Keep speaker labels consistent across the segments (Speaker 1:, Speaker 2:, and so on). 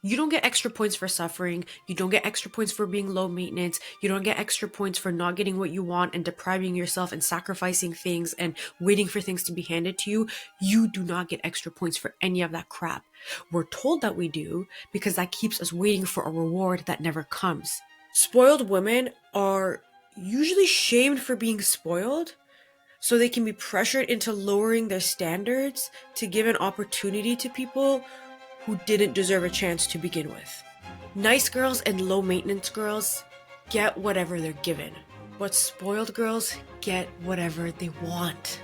Speaker 1: You don't get extra points for suffering. You don't get extra points for being low maintenance. You don't get extra points for not getting what you want and depriving yourself and sacrificing things and waiting for things to be handed to you. You do not get extra points for any of that crap. We're told that we do because that keeps us waiting for a reward that never comes. Spoiled women are usually shamed for being spoiled, so they can be pressured into lowering their standards to give an opportunity to people who didn't deserve a chance to begin with. Nice girls and low maintenance girls get whatever they're given, but spoiled girls get whatever they want.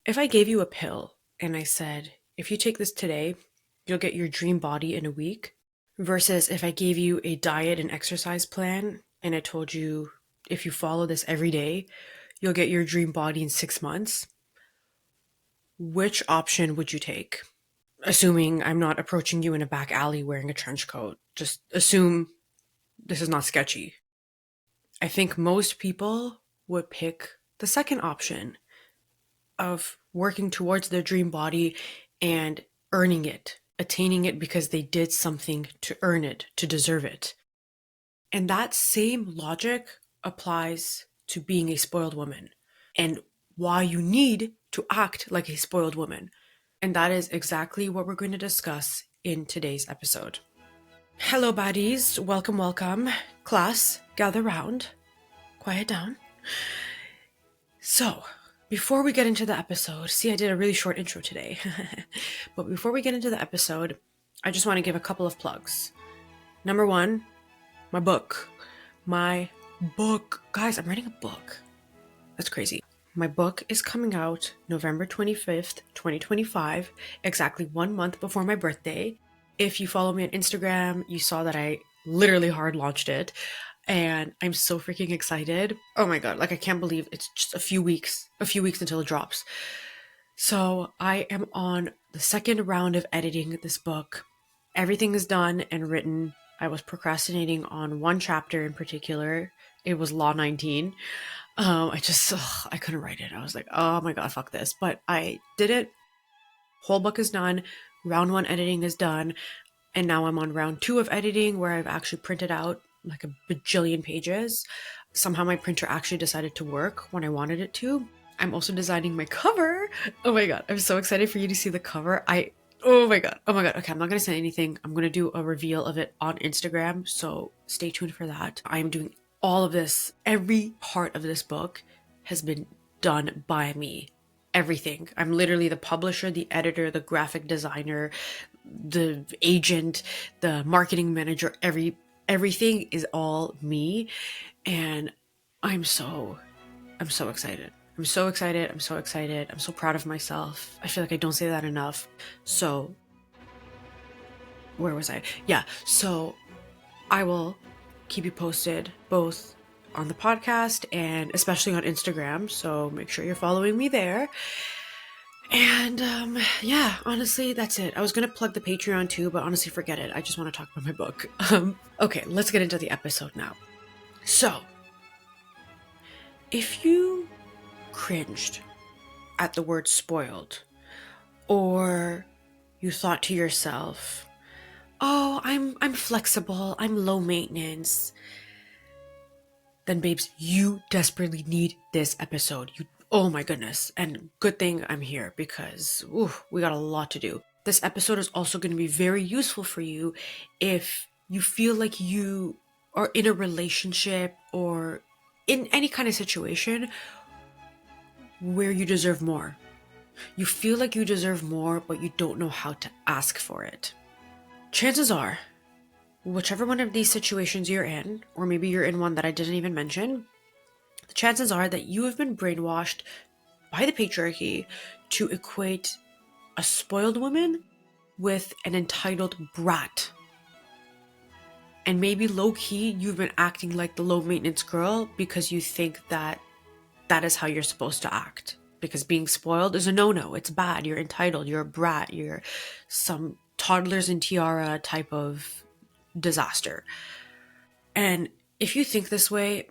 Speaker 1: If I gave you a pill and I said, if you take this today, you'll get your dream body in a week, versus if I gave you a diet and exercise plan and I told you, if you follow this every day, you'll get your dream body in 6 months, which option would you take? Assuming I'm not approaching you in a back alley wearing a trench coat. Just assume this is not sketchy. I think most people would pick the second option of working towards their dream body and earning it, attaining it because they did something to earn it, to deserve it. And that same logic applies to being a spoiled woman and why you need to act like a spoiled woman. And that is exactly what we're going to discuss in today's episode. Hello, baddies. Welcome, welcome. Class, gather round. Quiet down. So, before we get into the episode, see, I did a really short intro today. But before we get into the episode, I just want to give a couple of plugs. Number one, my book. Guys, I'm writing a book. That's crazy. My book is coming out November 25th, 2025, exactly 1 month before my birthday. If you follow me on Instagram, you saw that I literally hard launched it. And I'm so freaking excited. Oh my god, like I can't believe it's just a few weeks until it drops. So I am on the second round of editing this book. Everything is done and written. I was procrastinating on one chapter in particular. It was Law 19. I couldn't write it. I was like, oh my god, fuck this. But I did it. Whole book is done. Round 1 editing is done. And now I'm on round 2 of editing where I've actually printed out like a bajillion pages. Somehow my printer actually decided to work when I wanted it to. I'm also designing my cover. Oh my god, I'm so excited for you to see the cover. Oh my god. Okay, I'm not gonna say anything. I'm gonna do a reveal of it on Instagram, so stay tuned for that. I'm doing all of this. Every part of this book has been done by me. Everything. I'm literally the publisher, the editor, the graphic designer, the agent, the marketing manager. Everything is all me, and I'm so excited. I'm so excited. I'm so proud of myself. I feel like I don't say that enough. So, where was I? Yeah, so I will keep you posted both on the podcast and especially on Instagram. So make sure you're following me there. And yeah, honestly, that's it. I was gonna plug the Patreon too, but honestly, forget it. I just want to talk about my book. Okay, let's get into the episode now. So, if you cringed at the word spoiled, or you thought to yourself, "Oh, I'm flexible. I'm low maintenance," then babes, you desperately need this episode. Oh my goodness. And good thing I'm here because we got a lot to do. This episode is also going to be very useful for you if you feel like you are in a relationship or in any kind of situation where you deserve more. You feel like you deserve more, but you don't know how to ask for it. Chances are, whichever one of these situations you're in, or maybe you're in one that I didn't even mention, the chances are that you have been brainwashed by the patriarchy to equate a spoiled woman with an entitled brat. And maybe low-key, you've been acting like the low-maintenance girl because you think that that is how you're supposed to act. Because being spoiled is a no-no. It's bad. You're entitled. You're a brat. You're some toddlers and tiara type of disaster. And if you think this way,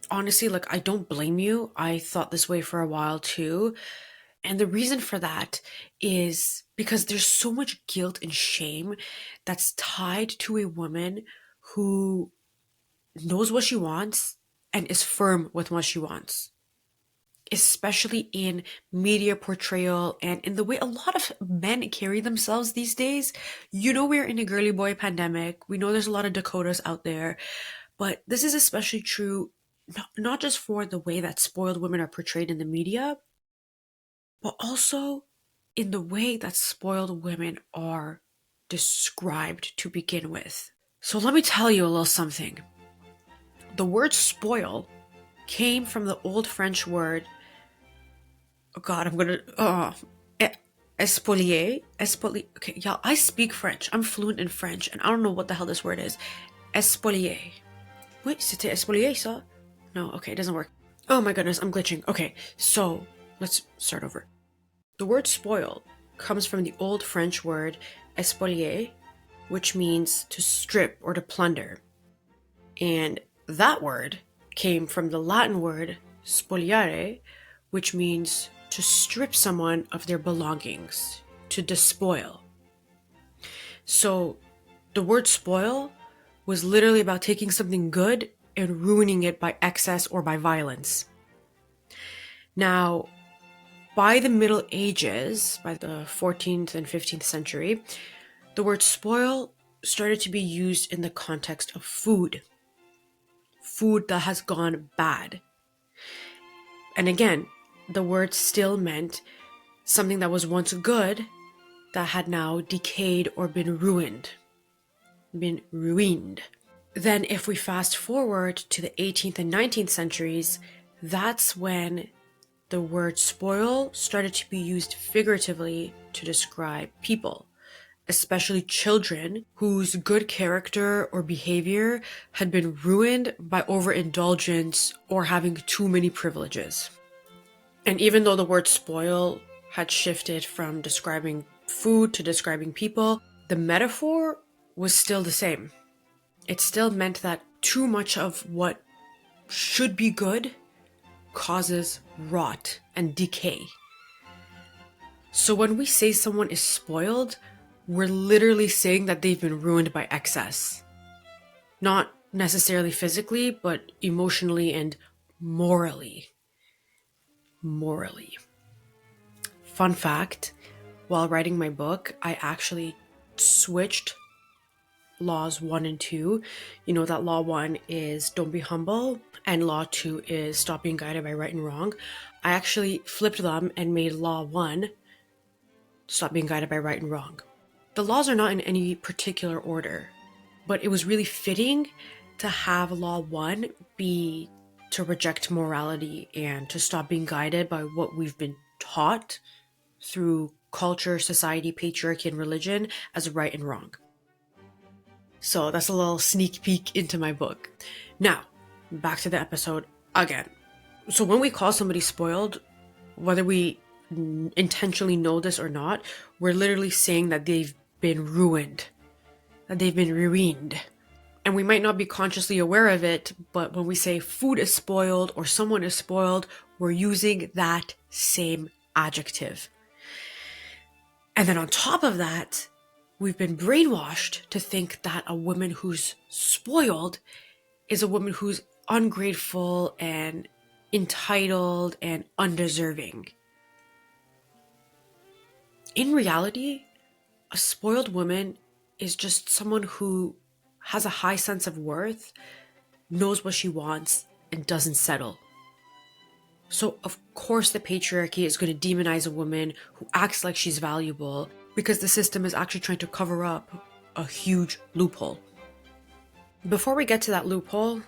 Speaker 1: honestly, like, I don't blame you. I thought this way for a while too. And the reason for that is because there's so much guilt and shame that's tied to a woman who knows what she wants and is firm with what she wants, especially in media portrayal and in the way a lot of men carry themselves these days. We're in a girly boy pandemic. We know there's a lot of Dakotas out there, but this is especially true not just for the way that spoiled women are portrayed in the media, but also in the way that spoiled women are described to begin with. So let me tell you a little something. The word spoil came from the old French word, oh God, espolier. Okay, y'all, I speak French. I'm fluent in French, and I don't know what the hell this word is. Espolier. Wait, c'était espolier, ça? No, okay, it doesn't work. Oh my goodness, I'm glitching. Okay, so let's start over. The word spoil comes from the old French word espolier, which means to strip or to plunder. And that word came from the Latin word spoliare, which means to strip someone of their belongings, to despoil. So the word spoil was literally about taking something good and ruining it by excess or by violence. Now, by the Middle Ages, by the 14th and 15th century, the word spoil started to be used in the context of food that has gone bad. And again, the word still meant something that was once good that had now decayed or been ruined. Then if we fast forward to the 18th and 19th centuries, that's when the word spoil started to be used figuratively to describe people, especially children whose good character or behavior had been ruined by overindulgence or having too many privileges. And even though the word spoil had shifted from describing food to describing people, the metaphor was still the same. It still meant that too much of what should be good causes rot and decay. So when we say someone is spoiled, we're literally saying that they've been ruined by excess. Not necessarily physically, but emotionally and morally. Fun fact, while writing my book, I actually switched laws 1 and 2. You know that law 1 is don't be humble, and law 2 is stop being guided by right and wrong. I actually flipped them and made law 1 stop being guided by right and wrong. The laws are not in any particular order, but it was really fitting to have law 1 be to reject morality and to stop being guided by what we've been taught through culture, society, patriarchy, and religion as right and wrong. So that's a little sneak peek into my book. Now, back to the episode again. So when we call somebody spoiled, whether we intentionally know this or not, we're literally saying that they've been ruined, that they've been ruined. And we might not be consciously aware of it, but when we say food is spoiled or someone is spoiled, we're using that same adjective. And then on top of that, we've been brainwashed to think that a woman who's spoiled is a woman who's ungrateful and entitled and undeserving. In reality, a spoiled woman is just someone who has a high sense of worth, knows what she wants, and doesn't settle. So of course the patriarchy is going to demonize a woman who acts like she's valuable because the system is actually trying to cover up a huge loophole. Before we get to that loophole,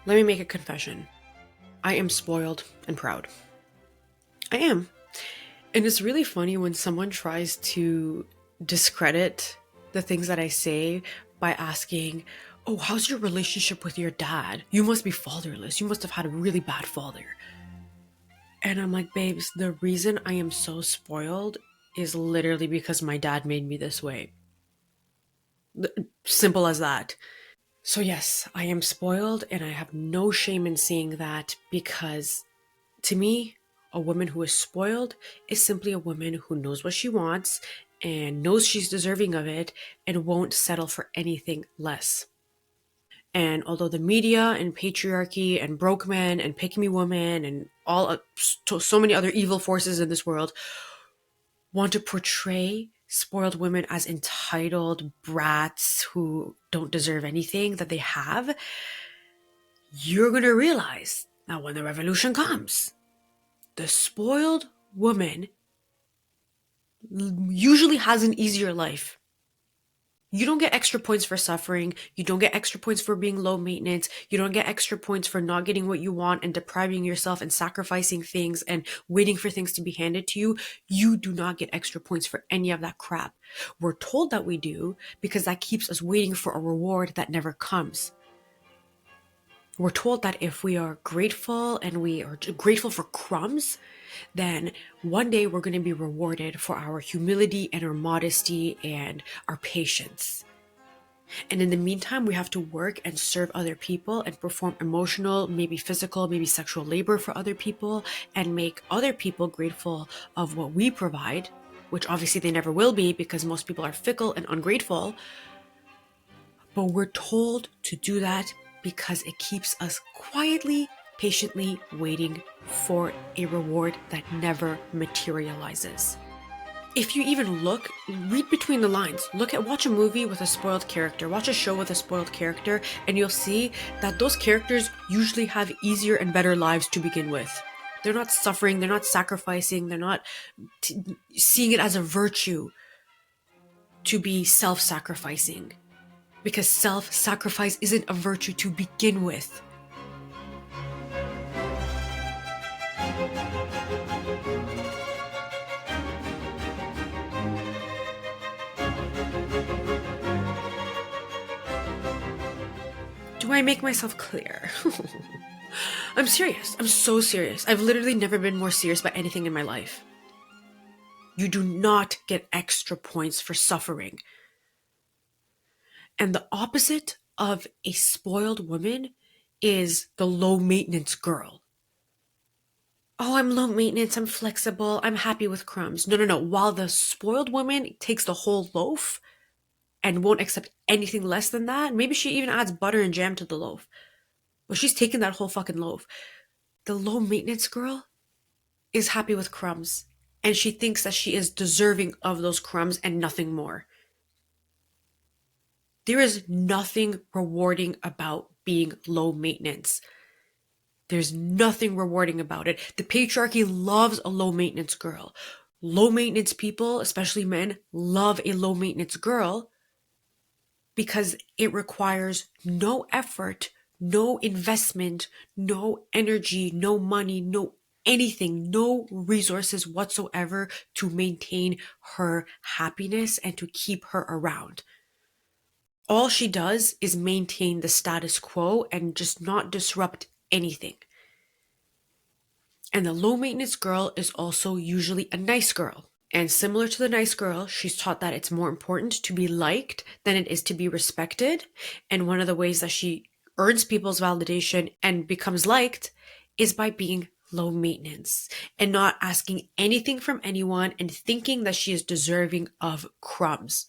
Speaker 1: let me make a confession. I am spoiled and proud. I am. And it's really funny when someone tries to discredit the things that I say by asking, oh, how's your relationship with your dad? You must be fatherless. You must have had a really bad father. And I'm like, babes, the reason I am so spoiled is literally because my dad made me this way. Simple as that. So, yes, I am spoiled and I have no shame in saying that because to me, a woman who is spoiled is simply a woman who knows what she wants and knows she's deserving of it and won't settle for anything less. And although the media and patriarchy and broke men and pick me women and so many other evil forces in this world want to portray spoiled women as entitled brats who don't deserve anything that they have, you're going to realize that when the revolution comes, the spoiled woman usually has an easier life. You don't get extra points for suffering. You don't get extra points for being low maintenance. You don't get extra points for not getting what you want and depriving yourself and sacrificing things and waiting for things to be handed to you. You do not get extra points for any of that crap. We're told that we do because that keeps us waiting for a reward that never comes. We're told that if we are grateful and we are grateful for crumbs, then one day we're going to be rewarded for our humility and our modesty and our patience. And in the meantime, we have to work and serve other people and perform emotional, maybe physical, maybe sexual labor for other people and make other people grateful of what we provide, which obviously they never will be because most people are fickle and ungrateful. But we're told to do that because it keeps us quietly, patiently waiting for a reward that never materializes. If you even read between the lines, watch a movie with a spoiled character, watch a show with a spoiled character, and you'll see that those characters usually have easier and better lives to begin with. They're not suffering, they're not sacrificing, they're not seeing it as a virtue to be self-sacrificing. Because self-sacrifice isn't a virtue to begin with. Do I make myself clear? I'm serious. I'm so serious. I've literally never been more serious about anything in my life. You do not get extra points for suffering. And the opposite of a spoiled woman is the low maintenance girl. Oh, I'm low maintenance, I'm flexible, I'm happy with crumbs. No. While the spoiled woman takes the whole loaf and won't accept anything less than that, maybe she even adds butter and jam to the loaf. But she's taking that whole fucking loaf. The low maintenance girl is happy with crumbs and she thinks that she is deserving of those crumbs and nothing more. There is nothing rewarding about being low maintenance. There's nothing rewarding about it. The patriarchy loves a low maintenance girl. Low maintenance people, especially men, love a low maintenance girl because it requires no effort, no investment, no energy, no money, no anything, no resources whatsoever to maintain her happiness and to keep her around. All she does is maintain the status quo and just not disrupt anything. And the low maintenance girl is also usually a nice girl. And similar to the nice girl, she's taught that it's more important to be liked than it is to be respected. And one of the ways that she earns people's validation and becomes liked is by being low maintenance and not asking anything from anyone and thinking that she is deserving of crumbs.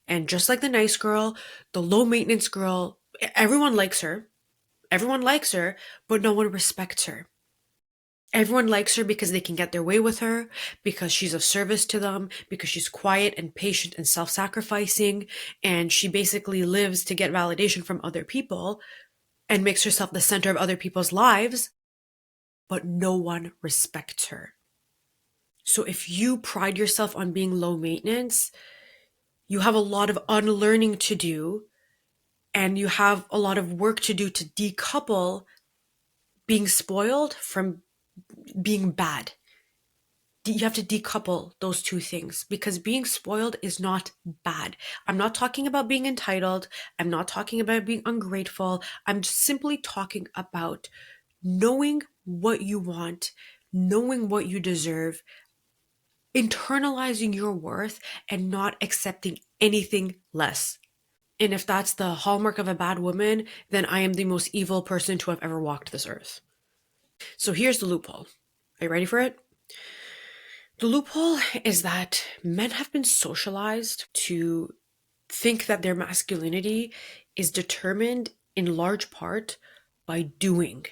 Speaker 1: And just like the nice girl, the low maintenance girl, everyone likes her. Everyone likes her, but no one respects her. Everyone likes her because they can get their way with her, because she's of service to them, because she's quiet and patient and self-sacrificing, and she basically lives to get validation from other people and makes herself the center of other people's lives, but no one respects her. So if you pride yourself on being low maintenance, you have a lot of unlearning to do, and you have a lot of work to do to decouple being spoiled from being bad. You have to decouple those two things because being spoiled is not bad. I'm not talking about being entitled. I'm not talking about being ungrateful. I'm simply talking about knowing what you want, knowing what you deserve, internalizing your worth and not accepting anything less. And if that's the hallmark of a bad woman, then I am the most evil person to have ever walked this earth. So here's the loophole. Are you ready for it? The loophole is that men have been socialized to think that their masculinity is determined in large part by doing.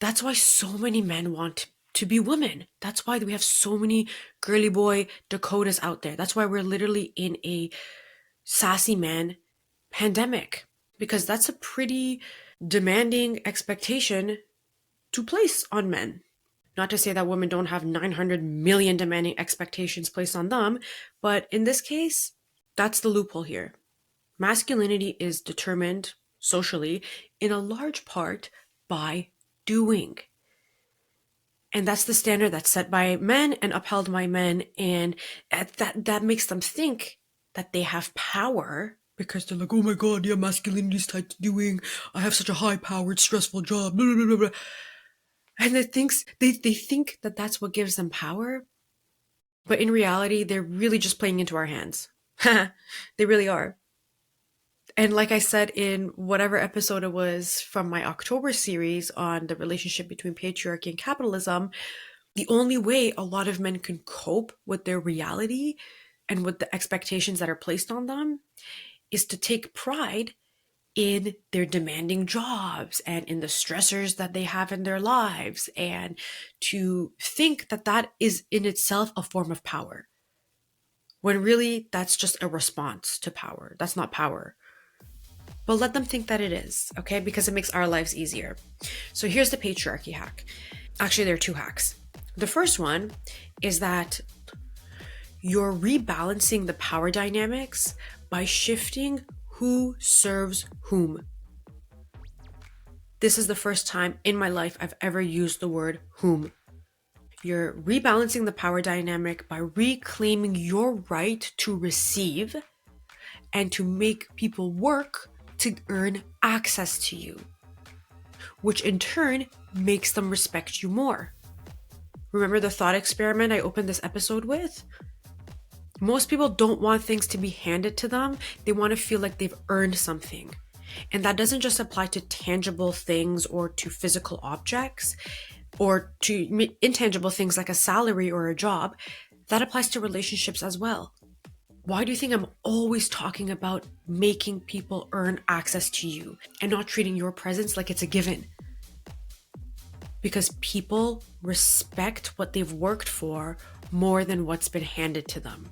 Speaker 1: That's why so many men want to be women. That's why we have so many girly boy Dakotas out there. That's why we're literally in a sassy man pandemic, because that's a pretty demanding expectation to place on men. Not to say that women don't have 900 million demanding expectations placed on them, but in this case, that's the loophole here. Masculinity is determined socially in a large part by doing. And that's the standard that's set by men and upheld by men. And that makes them think that they have power, because they're like, oh my God, yeah, masculinity is tied to doing. I have such a high-powered, stressful job. Blah, blah, blah, blah. And they think that that's what gives them power. But in reality, they're really just playing into our hands. They really are. And like I said in whatever episode it was from my October series on the relationship between patriarchy and capitalism, the only way a lot of men can cope with their reality and with the expectations that are placed on them is to take pride in their demanding jobs and in the stressors that they have in their lives, and to think that that is in itself a form of power, when really that's just a response to power. That's not power. But let them think that it is, okay? Because it makes our lives easier. So here's the patriarchy hack. Actually, there are two hacks. The first one is that you're rebalancing the power dynamics by shifting who serves whom. This is the first time in my life I've ever used the word whom. You're rebalancing the power dynamic by reclaiming your right to receive and to make people work to earn access to you, which in turn makes them respect you more. Remember the thought experiment I opened this episode with? Most people don't want things to be handed to them. They want to feel like they've earned something. And that doesn't just apply to tangible things or to physical objects or to intangible things like a salary or a job. That applies to relationships as well. Why do you think I'm always talking about making people earn access to you and not treating your presence like it's a given? Because people respect what they've worked for more than what's been handed to them.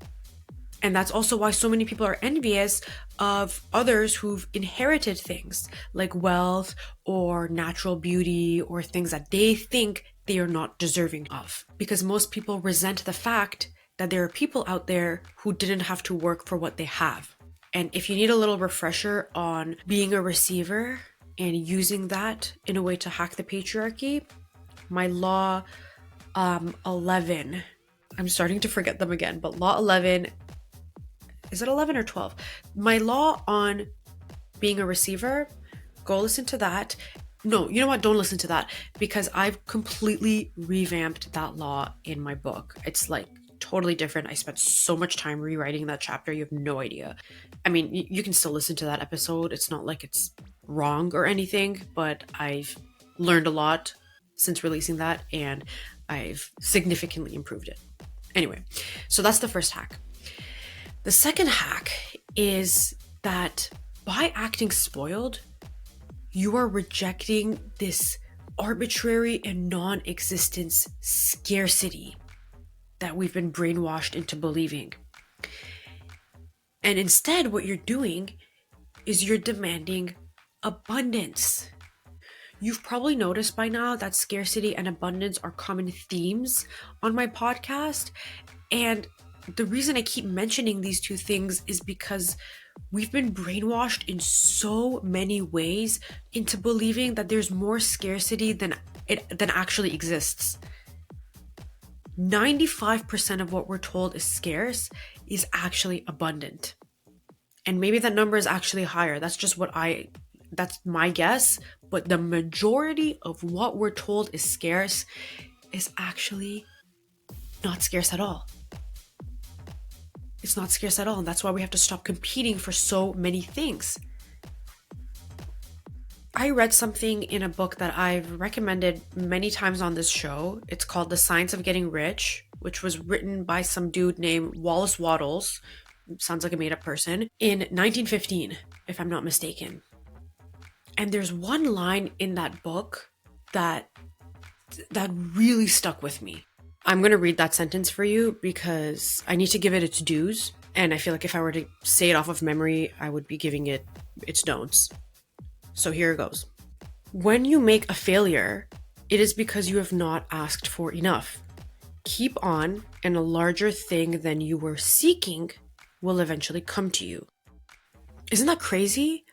Speaker 1: And that's also why so many people are envious of others who've inherited things like wealth or natural beauty or things that they think they are not deserving of. Because most people resent the fact that there are people out there who didn't have to work for what they have. And if you need a little refresher on being a receiver and using that in a way to hack the patriarchy, my law 11, I'm starting to forget them again, but law 11, is it 11 or 12? My law on being a receiver, go listen to that. No, you know what? Don't listen to that, because I've completely revamped that law in my book. It's like totally different. I spent so much time rewriting that chapter. You have no idea. I mean, you can still listen to that episode. It's not like it's wrong or anything, but I've learned a lot since releasing that, and I've significantly improved it. Anyway, so that's the first hack. The second hack is that by acting spoiled, you are rejecting this arbitrary and non-existent scarcity that we've been brainwashed into believing. And instead, what you're doing is you're demanding abundance. You've probably noticed by now that scarcity and abundance are common themes on my podcast. And the reason I keep mentioning these two things is because we've been brainwashed in so many ways into believing that there's more scarcity than actually exists. 95% of what we're told is scarce is actually abundant. And maybe that number is actually higher. That's my guess. But the majority of what we're told is scarce is actually not scarce at all. It's not scarce at all, and that's why we have to stop competing for so many things. I read something in a book that I've recommended many times on this show. It's called The Science of Getting Rich, which was written by some dude named Wallace Wattles. Sounds like a made-up person. In 1915, if I'm not mistaken. And there's one line in that book that really stuck with me. I'm going to read that sentence for you because I need to give it its dues. And I feel like if I were to say it off of memory, I would be giving it its don'ts. So here it goes. When you make a failure, it is because you have not asked for enough. Keep on, and a larger thing than you were seeking will eventually come to you. Isn't that crazy?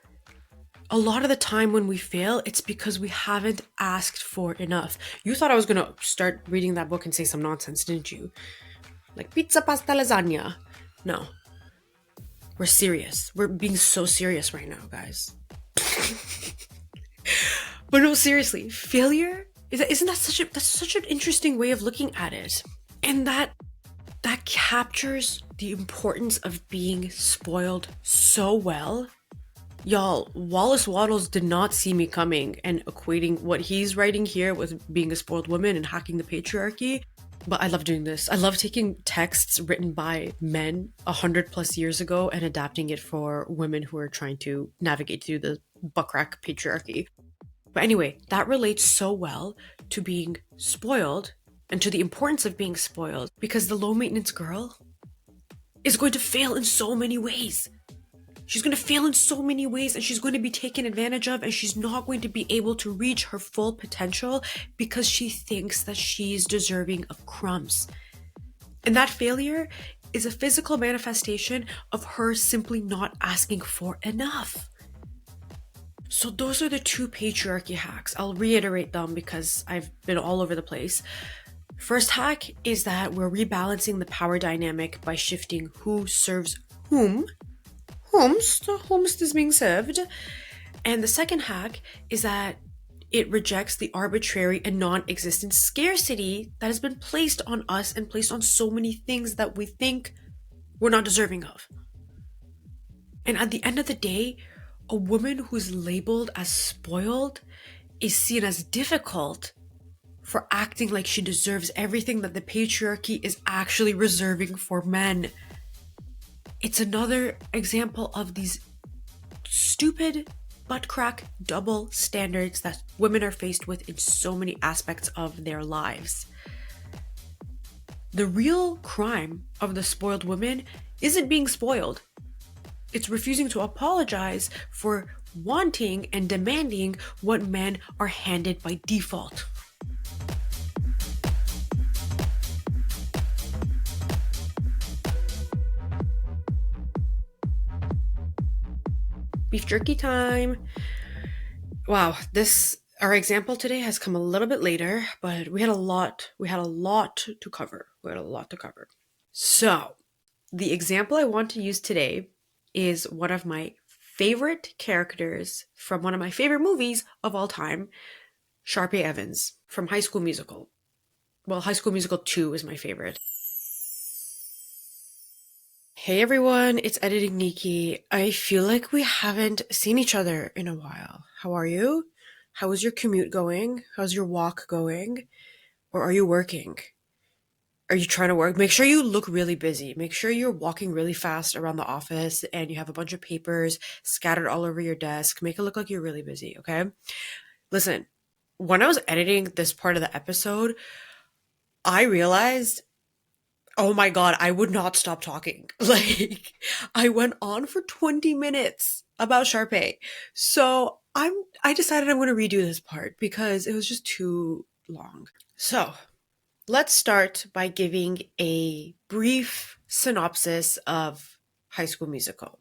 Speaker 1: A lot of the time when we fail, it's because we haven't asked for enough. You thought I was going to start reading that book and say some nonsense, didn't you? Like pizza, pasta, lasagna. No. We're serious. We're being so serious right now, guys. But no, seriously, failure, isn't that such an interesting way of looking at it? And that captures the importance of being spoiled so well. Y'all, Wallace Wattles did not see me coming and equating what he's writing here with being a spoiled woman and hacking the patriarchy. But I love doing this. I love taking texts written by men 100+ years ago and adapting it for women who are trying to navigate through the buckrack patriarchy. But anyway, that relates so well to being spoiled and to the importance of being spoiled, because the low maintenance girl is going to fail in so many ways. She's going to fail in so many ways, and she's going to be taken advantage of, and she's not going to be able to reach her full potential because she thinks that she's deserving of crumbs. And that failure is a physical manifestation of her simply not asking for enough. So those are the two patriarchy hacks. I'll reiterate them because I've been all over the place. First hack is that we're rebalancing the power dynamic by shifting who serves whom. Whomst is being served. And the second hack is that it rejects the arbitrary and non-existent scarcity that has been placed on us and placed on so many things that we think we're not deserving of. And at the end of the day, a woman who's labeled as spoiled is seen as difficult for acting like she deserves everything that the patriarchy is actually reserving for men. It's another example of these stupid butt crack double standards that women are faced with in so many aspects of their lives. The real crime of the spoiled woman isn't being spoiled. It's refusing to apologize for wanting and demanding what men are handed by default. Beef jerky time. Wow, our example today has come a little bit later, but we had a lot to cover. So, the example I want to use today is one of my favorite characters from one of my favorite movies of all time, Sharpay Evans from High School Musical. Well, High School Musical 2 is my favorite. Hey everyone, it's Editing Neeki. I feel like we haven't seen each other in a while. How are you? How is your commute going? How's your walk going? Or are you working? Are you trying to work? Make sure you look really busy. Make sure you're walking really fast around the office and you have a bunch of papers scattered all over your desk. Make it look like you're really busy, okay? Listen, when I was editing this part of the episode, I realized, oh my God, I would not stop talking. Like, I went on for 20 minutes about Sharpay. So I decided I'm going to redo this part because it was just too long. So let's start by giving a brief synopsis of High School Musical.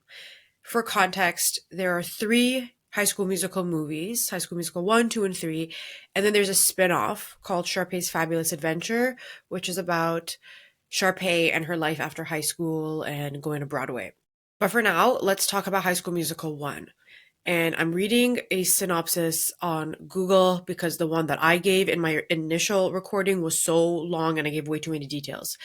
Speaker 1: For context, there are 3 High School Musical movies, High School Musical 1, 2, and 3. And then there's a spin-off called Sharpay's Fabulous Adventure, which is about Sharpay and her life after high school and going to Broadway. But for now, let's talk about High School Musical 1. And I'm reading a synopsis on Google because the one that I gave in my initial recording was so long and I gave way too many details.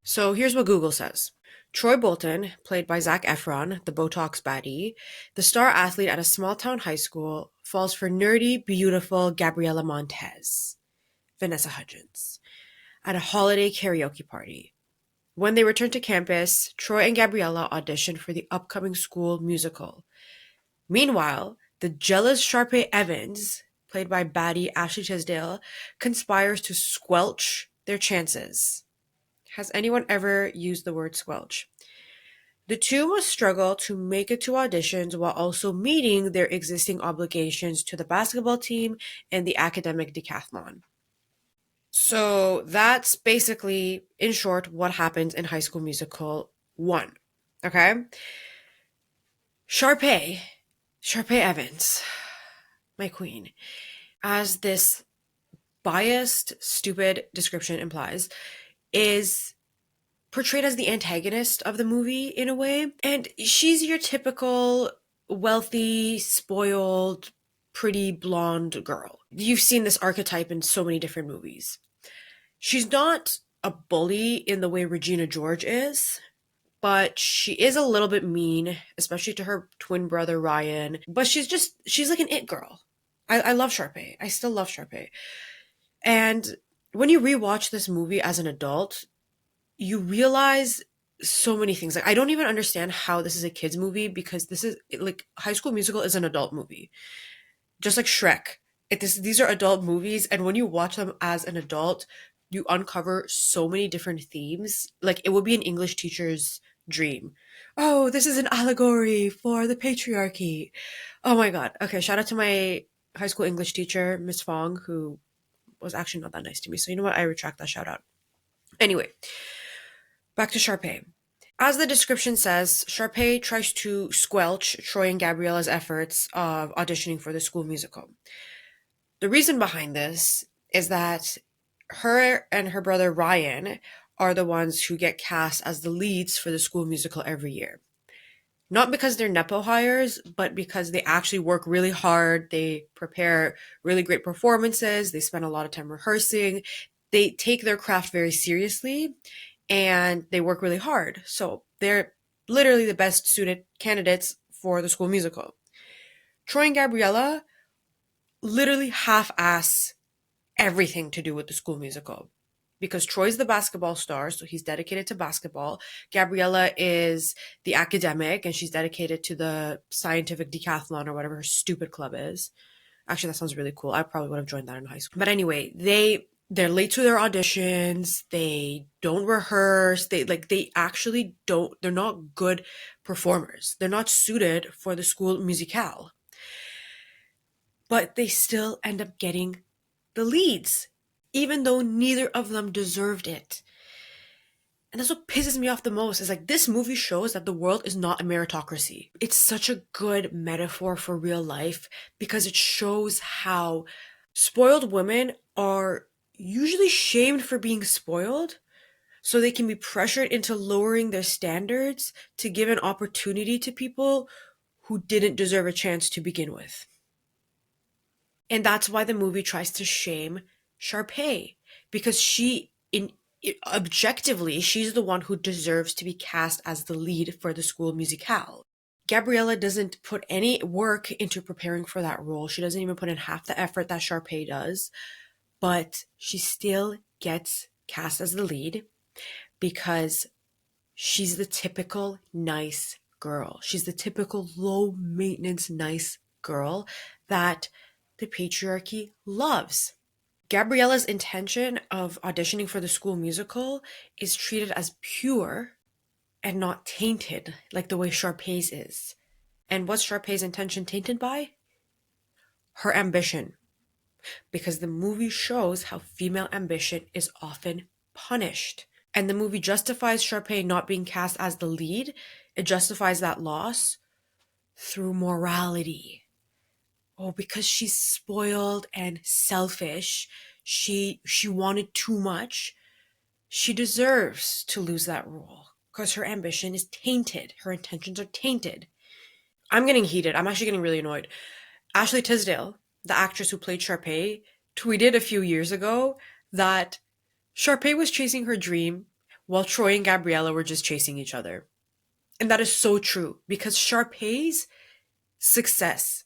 Speaker 1: So here's what Google says. Troy Bolton, played by Zac Efron, the Botox baddie, the star athlete at a small town high school, falls for nerdy, beautiful Gabriella Montez, Vanessa Hudgens, at a holiday karaoke party. When they return to campus, Troy and Gabriella audition for the upcoming school musical. Meanwhile, the jealous Sharpay Evans, played by baddie Ashley Tisdale, conspires to squelch their chances. Has anyone ever used the word squelch? The two must struggle to make it to auditions while also meeting their existing obligations to the basketball team and the academic decathlon. So that's basically, in short, what happens in High School Musical 1. Okay? Sharpay, Sharpay Evans, my queen, as this biased, stupid description implies, is portrayed as the antagonist of the movie in a way. And she's your typical wealthy, spoiled, pretty blonde girl. You've seen this archetype in so many different movies. She's not a bully in the way Regina George is, but she is a little bit mean, especially to her twin brother Ryan. But she's like an it girl. I love Sharpay. I still love Sharpay. And when you rewatch this movie as an adult, you realize so many things. Like, I don't even understand how this is a kids movie, because this is like High School Musical is an adult movie, just like Shrek. These are adult movies, and when you watch them as an adult, you uncover so many different themes. Like, it would be an English teacher's dream. Oh, this is an allegory for the patriarchy. Oh my god. Okay, shout out to my high school English teacher, Miss Fong, who was actually not that nice to me. So you know what? I retract that shout out. Anyway, back to Sharpay. As the description says, Sharpay tries to squelch Troy and Gabriella's efforts of auditioning for the school musical. The reason behind this is that her and her brother Ryan are the ones who get cast as the leads for the school musical every year. Not because they're Nepo hires, but because they actually work really hard. They prepare really great performances. They spend a lot of time rehearsing. They take their craft very seriously, and they work really hard. So they're literally the best suited candidates for the school musical. Troy and Gabriella literally half-ass everything to do with the school musical, because Troy's the basketball star, so he's dedicated to basketball. Gabriella is the academic, and she's dedicated to the scientific decathlon or whatever her stupid club is. Actually, that sounds really cool. I probably would have joined that in high school. But anyway, they're late to their auditions. They don't rehearse. They actually don't. They're not good performers. They're not suited for the school musicale. But they still end up getting the leads, even though neither of them deserved it. And that's what pisses me off the most, is like, this movie shows that the world is not a meritocracy. It's such a good metaphor for real life, because it shows how spoiled women are usually shamed for being spoiled, so they can be pressured into lowering their standards to give an opportunity to people who didn't deserve a chance to begin with. And that's why the movie tries to shame Sharpay, because objectively, she's the one who deserves to be cast as the lead for the school musicale. Gabriella doesn't put any work into preparing for that role. She doesn't even put in half the effort that Sharpay does, but she still gets cast as the lead because she's the typical nice girl. She's the typical low maintenance nice girl that the patriarchy loves. Gabriella's intention of auditioning for the school musical is treated as pure and not tainted like the way Sharpay's is. And what's Sharpay's intention tainted by? Her ambition. Because the movie shows how female ambition is often punished. And the movie justifies Sharpay not being cast as the lead. It justifies that loss through morality. Oh, because she's spoiled and selfish, she wanted too much, she deserves to lose that role because her ambition is tainted. Her intentions are tainted. I'm getting heated. I'm actually getting really annoyed. Ashley Tisdale, the actress who played Sharpay, tweeted a few years ago that Sharpay was chasing her dream while Troy and Gabriella were just chasing each other. And that is so true because Sharpay's success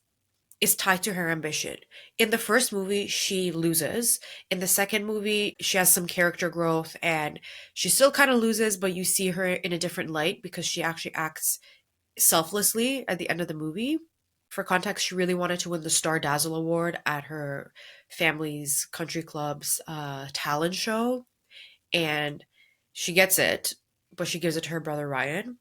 Speaker 1: is tied to her ambition. In the first movie, she loses. In the second movie, she has some character growth and she still kind of loses, but you see her in a different light because she actually acts selflessly at the end of the movie. For context, she really wanted to win the Star Dazzle Award at her family's country club's talent show, and she gets it, but she gives it to her brother Ryan.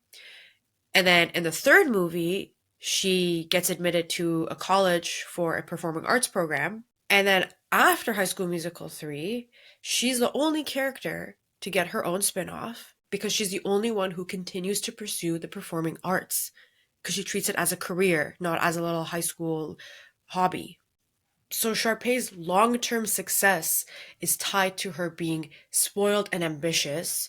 Speaker 1: And then in the third movie, she gets admitted to a college for a performing arts program. And then after High School Musical 3, she's the only character to get her own spin-off because she's the only one who continues to pursue the performing arts because she treats it as a career, not as a little high school hobby. So Sharpay's long-term success is tied to her being spoiled and ambitious,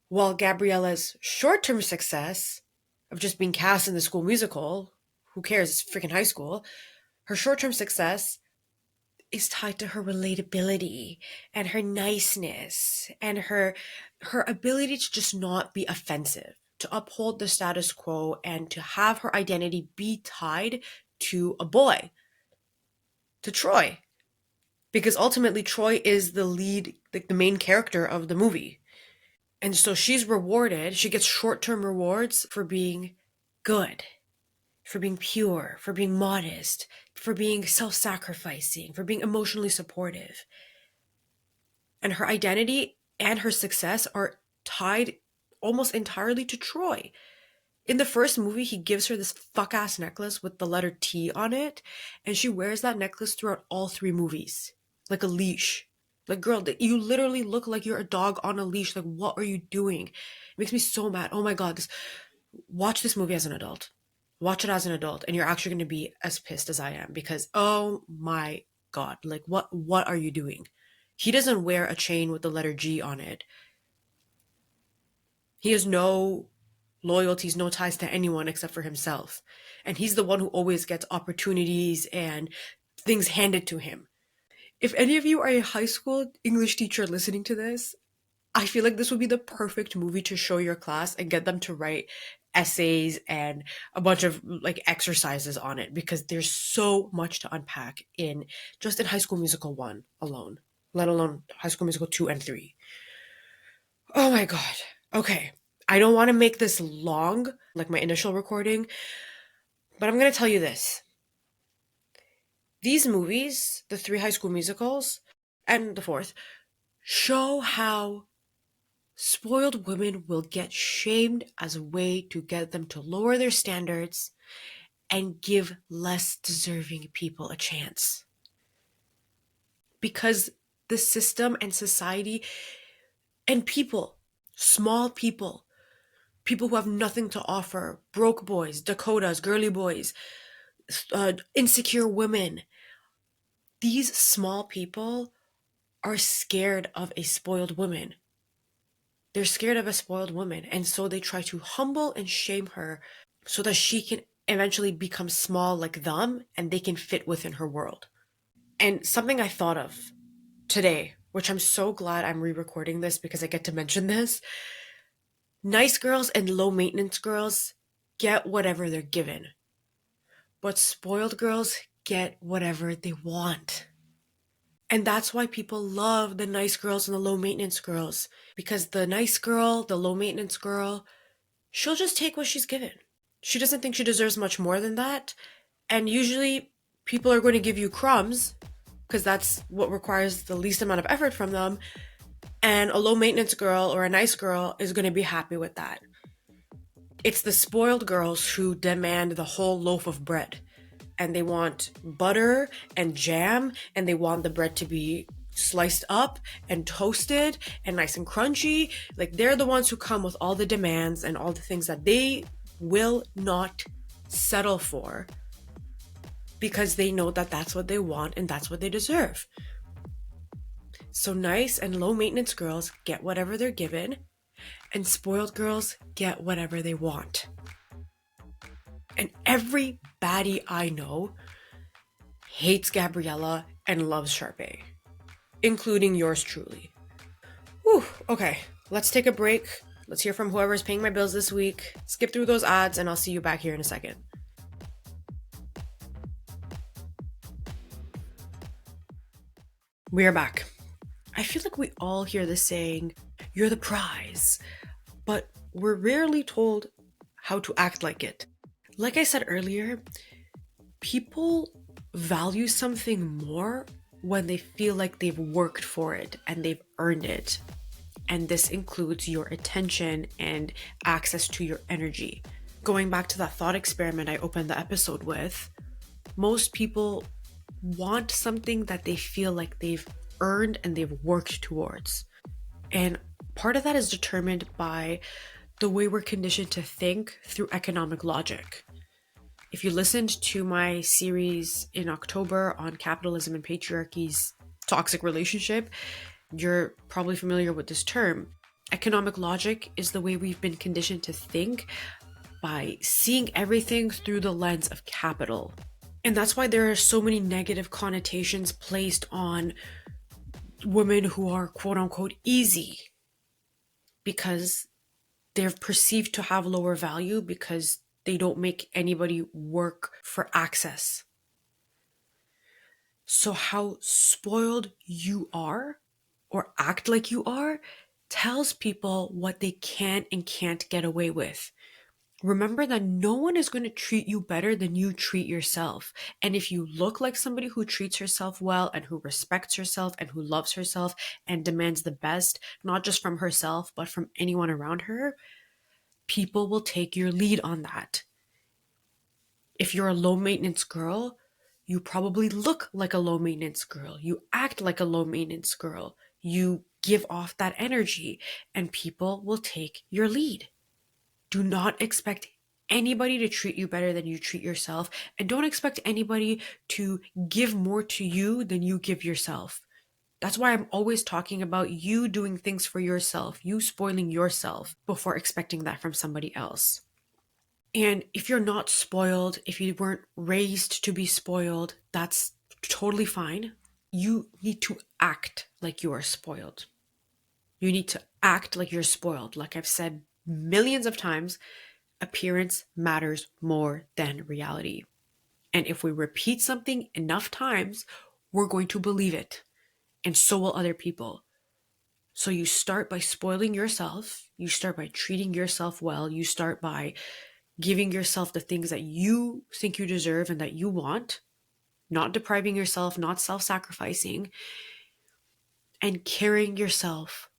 Speaker 1: while Gabriella's short-term success of just being cast in the school musical, who cares, it's freaking high school, her short-term success is tied to her relatability and her niceness and her ability to just not be offensive, to uphold the status quo and to have her identity be tied to a boy, to Troy. Because ultimately Troy is the lead, like the main character of the movie. And so she's rewarded, she gets short-term rewards for being good, for being pure, for being modest, for being self-sacrificing, for being emotionally supportive. And her identity and her success are tied almost entirely to Troy. In the first movie, he gives her this fuck-ass necklace with the letter T on it, and she wears that necklace throughout all 3 movies, like a leash. Like, girl, you literally look like you're a dog on a leash. Like, what are you doing? It makes me so mad. Oh my God, watch this movie as an adult. Watch it as an adult, and you're actually going to be as pissed as I am because, oh my God, like, what are you doing? He doesn't wear a chain with the letter G on it. He has no loyalties, no ties to anyone except for himself. And he's the one who always gets opportunities and things handed to him. If any of you are a high school English teacher listening to this, I feel like this would be the perfect movie to show your class and get them to write essays and a bunch of like exercises on it because there's so much to unpack in just in High School Musical 1 alone, let alone High School Musical 2 and 3. Oh my God. Okay. I don't want to make this long, like my initial recording, but I'm going to tell you this. These movies, the 3 High School Musicals, and the 4th, show how spoiled women will get shamed as a way to get them to lower their standards and give less deserving people a chance. Because the system and society and people, small people who have nothing to offer, broke boys, Dakotas, girly boys, insecure women, these small people are scared of a spoiled woman. They're scared of a spoiled woman, and so they try to humble and shame her so that she can eventually become small like them and they can fit within her world. And something I thought of today, which I'm so glad I'm re-recording this because I get to mention this. Nice girls and low maintenance girls get whatever they're given, but spoiled girls get whatever they want. And that's why people love the nice girls and the low maintenance girls, because the nice girl, the low maintenance girl, she'll just take what she's given. She doesn't think she deserves much more than that. And usually people are going to give you crumbs because that's what requires the least amount of effort from them. And a low maintenance girl or a nice girl is going to be happy with that. It's the spoiled girls who demand the whole loaf of bread. And they want butter and jam, and they want the bread to be sliced up and toasted and nice and crunchy. Like, they're the ones who come with all the demands and all the things that they will not settle for because they know that that's what they want and that's what they deserve. So nice and low maintenance girls get whatever they're given, and spoiled girls get whatever they want. And every baddie I know hates Gabriella and loves Sharpay, including yours truly. Whew, okay. Let's take a break. Let's hear from whoever's paying my bills this week. Skip through those ads and I'll see you back here in a second. We are back. I feel like we all hear the saying, "You're the prize," but we're rarely told how to act like it. Like I said earlier, people value something more when they feel like they've worked for it and they've earned it. And this includes your attention and access to your energy. Going back to that thought experiment I opened the episode with, most people want something that they feel like they've earned and they've worked towards. And part of that is determined by the way we're conditioned to think through economic logic. If you listened to my series in October on capitalism and patriarchy's toxic relationship, you're probably familiar with this term. Economic logic is the way we've been conditioned to think by seeing everything through the lens of capital. And that's why there are so many negative connotations placed on women who are quote unquote easy, because they're perceived to have lower value because they don't make anybody work for access. So how spoiled you are or act like you are tells people what they can and can't get away with. Remember that no one is going to treat you better than you treat yourself. And if you look like somebody who treats herself well and who respects herself and who loves herself and demands the best, not just from herself, but from anyone around her, people will take your lead on that. If you're a low maintenance girl, you probably look like a low maintenance girl. You act like a low maintenance girl. You give off that energy and people will take your lead. Do not expect anybody to treat you better than you treat yourself, and don't expect anybody to give more to you than you give yourself. That's why I'm always talking about you doing things for yourself, you spoiling yourself before expecting that from somebody else. And if you're not spoiled, if you weren't raised to be spoiled, that's totally fine. You need to act like you are spoiled. You need to act like you're spoiled. Like I've said millions of times, appearance matters more than reality. And if we repeat something enough times, we're going to believe it. And so will other people. So you start by spoiling yourself. You start by treating yourself well. You start by giving yourself the things that you think you deserve and that you want, not depriving yourself, not self-sacrificing, and carrying yourself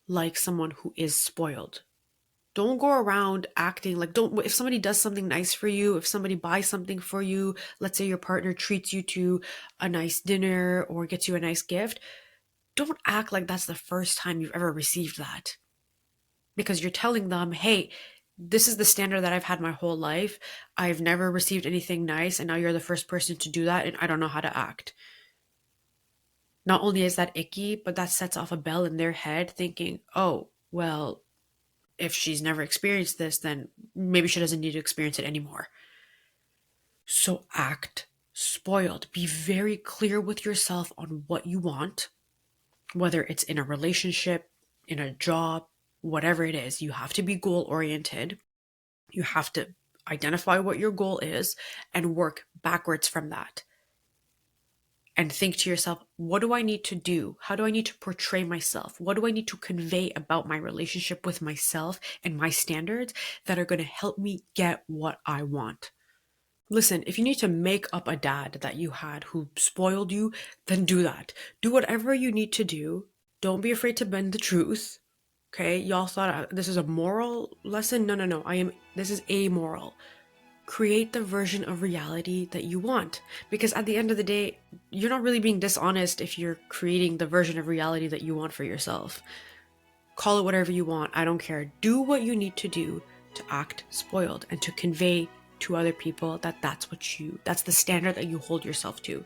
Speaker 1: like someone who is spoiled. Don't go around acting like, if somebody does something nice for you, if somebody buys something for you, let's say your partner treats you to a nice dinner or gets you a nice gift, don't act like that's the first time you've ever received that. Because you're telling them, hey, this is the standard that I've had my whole life. I've never received anything nice, and now you're the first person to do that, and I don't know how to act. Not only is that icky, but that sets off a bell in their head thinking, oh, well, if she's never experienced this, then maybe she doesn't need to experience it anymore. So act spoiled. Be very clear with yourself on what you want, whether it's in a relationship, in a job, whatever it is. You have to be goal oriented. You have to identify what your goal is and work backwards from that. And think to yourself, what do I need to do? How do I need to portray myself? What do I need to convey about my relationship with myself and my standards that are going to help me get what I want? Listen, if you need to make up a dad that you had who spoiled you, then do that. Do whatever you need to do. Don't be afraid to bend the truth. Okay, y'all thought this is a moral lesson? No. This is amoral. Create the version of reality that you want. Because at the end of the day, you're not really being dishonest if you're creating the version of reality that you want for yourself. Call it whatever you want. I don't care. Do what you need to do to act spoiled and to convey to other people that that's the standard that you hold yourself to.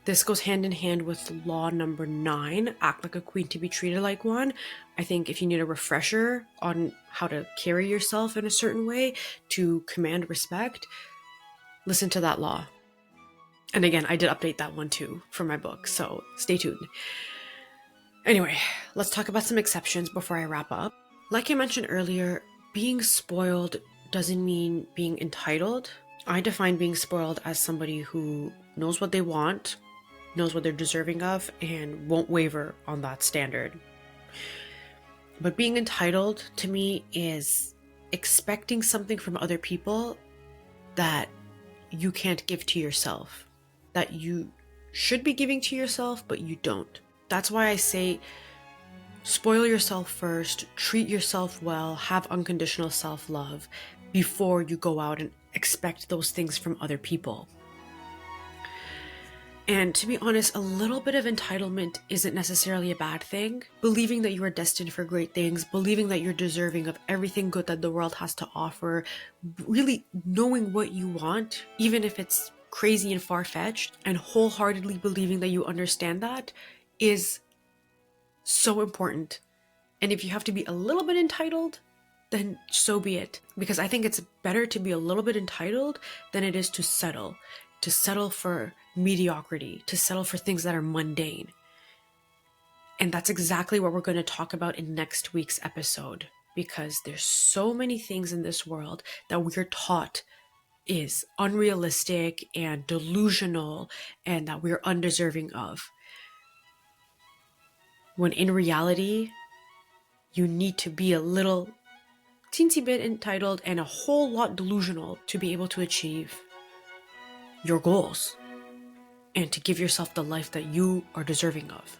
Speaker 1: This goes hand in hand with law number 9, act like a queen to be treated like one. I think if you need a refresher on how to carry yourself in a certain way to command respect, listen to that law. And again, I did update that one too for my book, so stay tuned. Anyway, let's talk about some exceptions before I wrap up. Like I mentioned earlier, being spoiled doesn't mean being entitled. I define being spoiled as somebody who knows what they want, knows what they're deserving of, and won't waver on that standard. But being entitled to me is expecting something from other people that you can't give to yourself, that you should be giving to yourself, but you don't. That's why I say spoil yourself first, treat yourself well, have unconditional self-love before you go out and expect those things from other people. And to be honest, a little bit of entitlement isn't necessarily a bad thing. Believing that you are destined for great things, believing that you're deserving of everything good that the world has to offer, really knowing what you want, even if it's crazy and far-fetched, and wholeheartedly believing that you understand that is so important. And if you have to be a little bit entitled, then so be it. Because I think it's better to be a little bit entitled than it is to settle for mediocrity, to settle for things that are mundane. And that's exactly what we're going to talk about in next week's episode, because there's so many things in this world that we're taught is unrealistic and delusional and that we're undeserving of. When in reality, you need to be a little teensy bit entitled and a whole lot delusional to be able to achieve your goals and to give yourself the life that you are deserving of.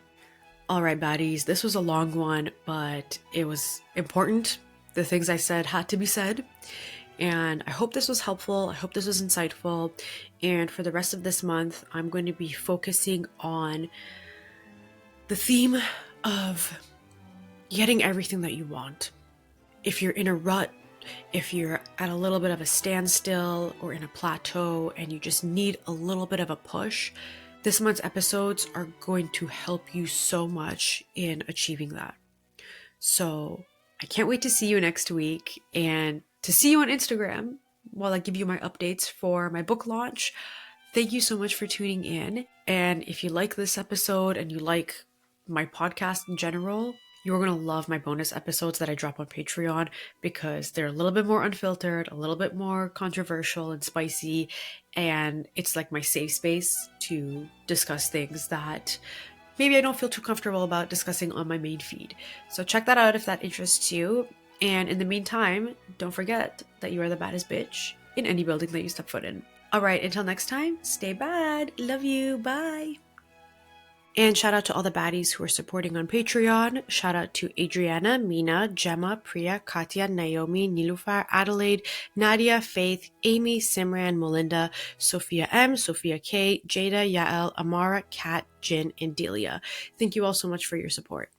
Speaker 1: All right, baddies, this was a long one, but it was important. The things I said had to be said. And I hope this was helpful. I hope this was insightful. And for the rest of this month, I'm going to be focusing on the theme of getting everything that you want. If you're in a rut, if you're at a little bit of a standstill or in a plateau and you just need a little bit of a push, this month's episodes are going to help you so much in achieving that. So I can't wait to see you next week and to see you on Instagram while I give you my updates for my book launch. Thank you so much for tuning in. And if you like this episode and you like my podcast in general, you're going to love my bonus episodes that I drop on Patreon because they're a little bit more unfiltered, a little bit more controversial and spicy, and it's like my safe space to discuss things that maybe I don't feel too comfortable about discussing on my main feed. So check that out if that interests you. And in the meantime, don't forget that you are the baddest bitch in any building that you step foot in. All right, until next time, stay bad. Love you. Bye. And shout out to all the baddies who are supporting on Patreon. Shout out to Adriana, Mina, Gemma, Priya, Katya, Naomi, Nilufar, Adelaide, Nadia, Faith, Amy, Simran, Melinda, Sophia M, Sophia K, Jada, Yael, Amara, Kat, Jin, and Delia. Thank you all so much for your support.